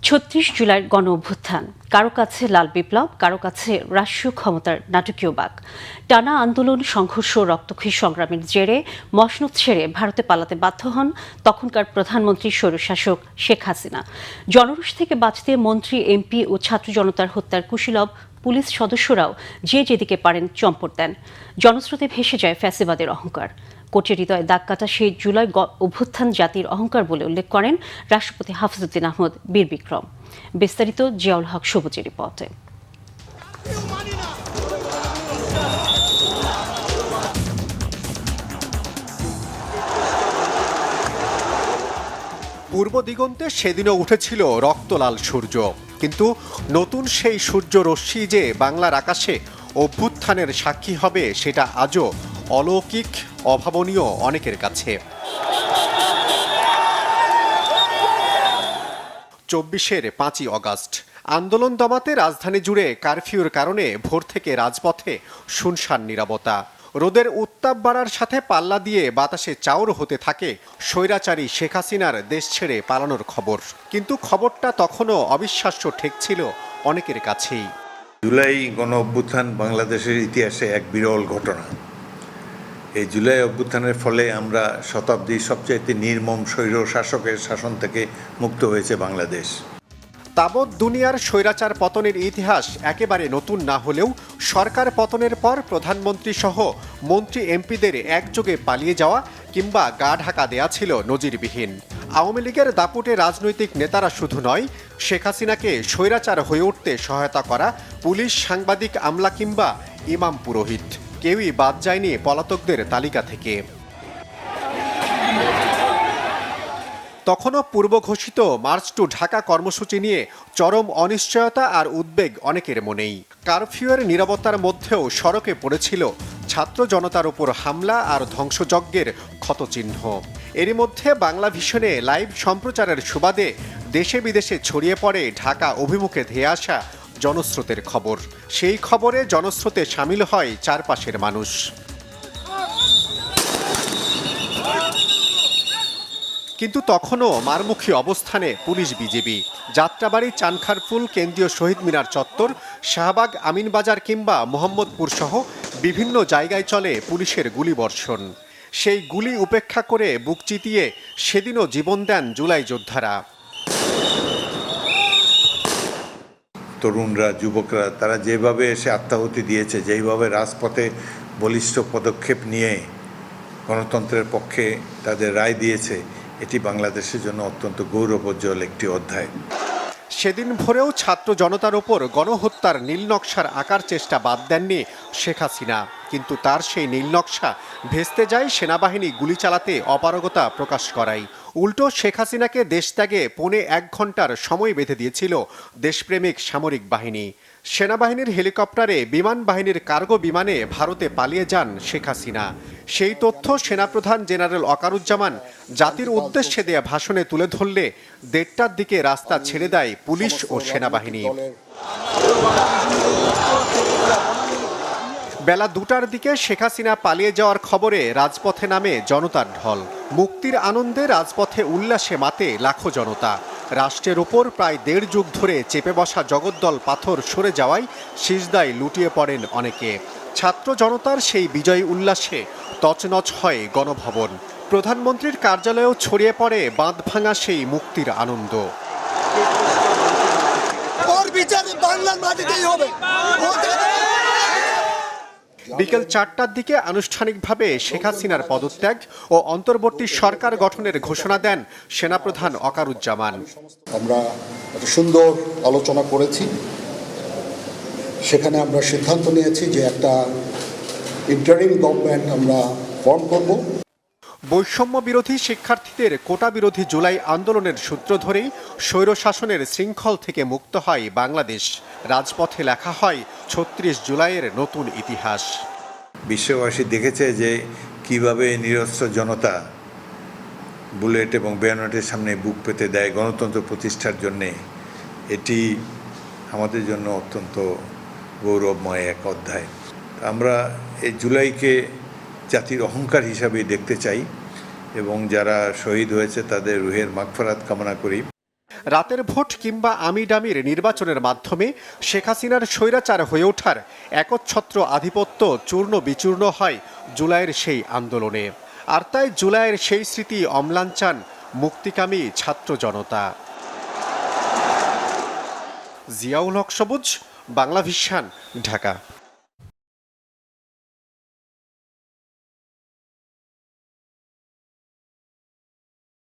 ৩৬ জুলাইয়ের গণ অভ্যুত্থান, কারো কাছে লাল বিপ্লব, কারো কাছে রাষ্ট্রীয় ক্ষমতার নাটকীয় বাঁক। টানা আন্দোলন, সংঘর্ষ, রক্তক্ষয়ী সংগ্রামের জেরে মসনদ ছেড়ে ভারতে পালাতে বাধ্য হন তখনকার প্রধানমন্ত্রী স্বৈরশাসক শেখ হাসিনা। জনরোষ থেকে বাঁচতে মন্ত্রী, এমপি ও ছাত্র জনতার হত্যার কুশীলব পুলিশ সদস্যরাও যে যেদিকে পারেন চম্পট দেন। জনস্রোতে ভেসে যায় ফ্যাসিবাদের অহংকার। কোটির হৃদয়ে দাগ কাটা সেই জুলাই অভ্যুত্থান জাতির অহংকার বলে উল্লেখ করেন রাষ্ট্রপতি হাফিজউদ্দিন আহমদ বীর বিক্রম। বিস্তারিত জিয়াউল হক সবুজের রিপোর্টে। পূর্ব দিগন্তে সেদিনও উঠেছিল রক্তলাল সূর্য, কিন্তু নতুন সেই সূর্য রশ্মি যে বাংলার আকাশে অভ্যুত্থানের সাক্ষী হবে সেটা আজও অলৌকিক, অভাবনীয় অনেকের কাছে। ২৪-এর ৫ই অগাস্ট আন্দোলন দমাতে রাজধানী জুড়ে কারফিউর কারণে ভোর থেকে রাজপথে শুনশান নীরবতা। রোদের উত্তাপ বাড়ার সাথে পাল্লা দিয়ে বাতাসে চাউর হতে থাকে স্বৈরাচারী শেখ হাসিনার দেশ ছেড়ে পালানোর খবর। কিন্তু খবরটা তখনও অবিশ্বাস্য ঠেকছিল অনেকের কাছেই। জুলাই গণ অভ্যুত্থান বাংলাদেশের ইতিহাসে এক বিরল ঘটনা। এই জুলাই অভ্যুত্থানের ফলে আমরা শতাব্দীর সবচাইতে নির্মম স্বৈর শাসকের শাসন থেকে মুক্ত হয়েছে বাংলাদেশ। তাবৎ দুনিয়ার স্বৈরাচার পতনের ইতিহাস একেবারে নতুন না হলেও সরকার পতনের পর প্রধানমন্ত্রী সহ মন্ত্রী এমপিদের একযোগে পালিয়ে যাওয়া কিংবা গা ঢাকা দেয়া ছিল নজিরবিহীন। আওয়ামী লীগের দাপুটে রাজনৈতিক নেতারা শুধু নয়, শেখ হাসিনাকে স্বৈরাচার হয়ে উঠতে সহায়তা করা পুলিশ, সাংবাদিক, আমলা কিংবা ইমাম পুরোহিত কেউই বাদ যায়নি পলাতকদের তালিকা থেকে। তখনও পূর্ব ঘোষিত মার্চ টু ঢাকা কর্মসূচি নিয়ে চরম অনিশ্চয়তা আর উদ্বেগ অনেকের মনেই। কারফিউয়ের নীরবতার মধ্যেও সড়কে পড়েছিল ছাত্র জনতার উপর হামলা আর ধ্বংসযজ্ঞের ক্ষতচিহ্ন। এরই মধ্যে বাংলা ভিশনে লাইভ সম্প্রচারের সুবাদে দেশে বিদেশে ছড়িয়ে পড়ে ঢাকা অভিমুখে ধেয়ে আসা জনস্রোতের খবর। সেই খবরে জনস্রোতে সামিল হয় চারপাশের মানুষ। কিন্তু তখনও মারমুখী অবস্থানে পুলিশ, বিজিবি। যাত্রাবাড়ি, চানখারপুল, কেন্দ্রীয় শহীদ মিনার চত্বর, শাহবাগ, আমিনবাজার কিংবা মোহাম্মদপুর সহ বিভিন্ন জায়গায় চলে পুলিশের গুলিবর্ষণ। সেই গুলি উপেক্ষা করে বুক চিতিয়ে সেদিনও জীবন দেন জুলাই যোদ্ধারা। তরুণরা, যুবকরা তারা যেভাবে এসে আত্মাহুতি দিয়েছে, যেইভাবে রাজপথে বলিষ্ঠ পদক্ষেপ নিয়ে গণতন্ত্রের পক্ষে তাদের রায় দিয়েছে, এটি বাংলাদেশের জন্য অত্যন্ত গৌরবোজ্জ্বল একটি অধ্যায়। সেদিন ভোরেও ছাত্র জনতার ওপর গণহত্যার নীলনকশার আঁকার চেষ্টা বাদ দেননি শেখ হাসিনা, কিন্তু তার সেই নীলনকশা ভেস্তে যায় সেনাবাহিনী গুলি চালাতে অপারগতা প্রকাশ করায়। উল্টো শেখ হাসিনাকে দেশত্যাগে ১.৫ ঘন্টার সময় বেঁধে দিয়েছিল দেশপ্রেমিক সামরিক বাহিনী। সেনাবাহিনীর হেলিকপ্টারে, বিমান বাহিনীর কার্গো বিমানে ভারতে পালিয়ে যান শেখ হাসিনা। সেই তথ্য সেনাপ্রধান জেনারেল ওয়াকারুজ্জামান জাতির উদ্দেশ্যে দেয়া ভাষণে তুলে ধরলে ১:৩০টার দিকে রাস্তা ছেড়ে দেয় পুলিশ ও সেনাবাহিনী। বেলা ২টার দিকে শেখ হাসিনা পালিয়ে যাওয়ার খবরে রাজপথে নামে জনতার ঢল। মুক্তির আনন্দে রাজপথে উল্লাসে মাতে লাখো জনতা। রাষ্ট্রের ওপর প্রায় ১.৫ যুগ ধরে চেপে বসা জগদ্দল পাথর সরে যাওয়ায় সিজদায় লুটিয়ে পড়েন অনেকে। ছাত্র জনতার সেই বিজয় উল্লাসে তছনছ হয় গণভবন। প্রধানমন্ত্রীর কার্যালয়েও ছড়িয়ে পড়ে বাঁধ ভাঙা সেই মুক্তির আনন্দ। বিকেল ৪টার দিকে আনুষ্ঠানিকভাবে শেখ হাসিনার পদত্যাগ ও অন্তর্বর্তী সরকার গঠনের ঘোষণা দেন সেনাপ্রধান ওয়াকারুজ্জামান। আমরা একটা সুন্দর আলোচনা করেছি, সেখানে আমরা সিদ্ধান্ত নিয়েছি যে একটা ইন্টারিম গভর্নমেন্ট আমরা ফর্ম করব। বৈষম্য বিরোধী শিক্ষার্থীদের কোটা বিরোধী জুলাই আন্দোলনের সূত্র ধরেই স্বৈরশাসনের শৃঙ্খল থেকে মুক্ত হয় বাংলাদেশ। রাজপথে লেখা হয় ৩৬ জুলাইয়ের নতুন ইতিহাস। বিশ্ববাসী দেখেছে যে কিভাবে নিরস্ত্র জনতা বুলেট এবং বেয়নেটের সামনে বুক পেতে দেয় গণতন্ত্র প্রতিষ্ঠার জন্যে। এটি আমাদের জন্য অত্যন্ত গৌরবময় এক অধ্যায়। আমরা এই জুলাইকে জাতির অহংকার হিসাবে দেখতে চাই এবং যারা শহীদ হয়েছে তাদের রুহের মাগফিরাত কামনা করি। রাতের ভোট কিংবা আমিডামির নির্বাচনের মাধ্যমে শেখ হাসিনার স্বৈরাচার হয়ে ওঠার একচ্ছত্র আধিপত্য চূর্ণ বিচূর্ণ হয় জুলাইয়ের সেই আন্দোলনে। আর তাই জুলাইয়ের সেই স্মৃতি অম্লান চান মুক্তিকামী ছাত্র জনতা। জিয়াউল হক সবুজ, বাংলা ভিশন, ঢাকা।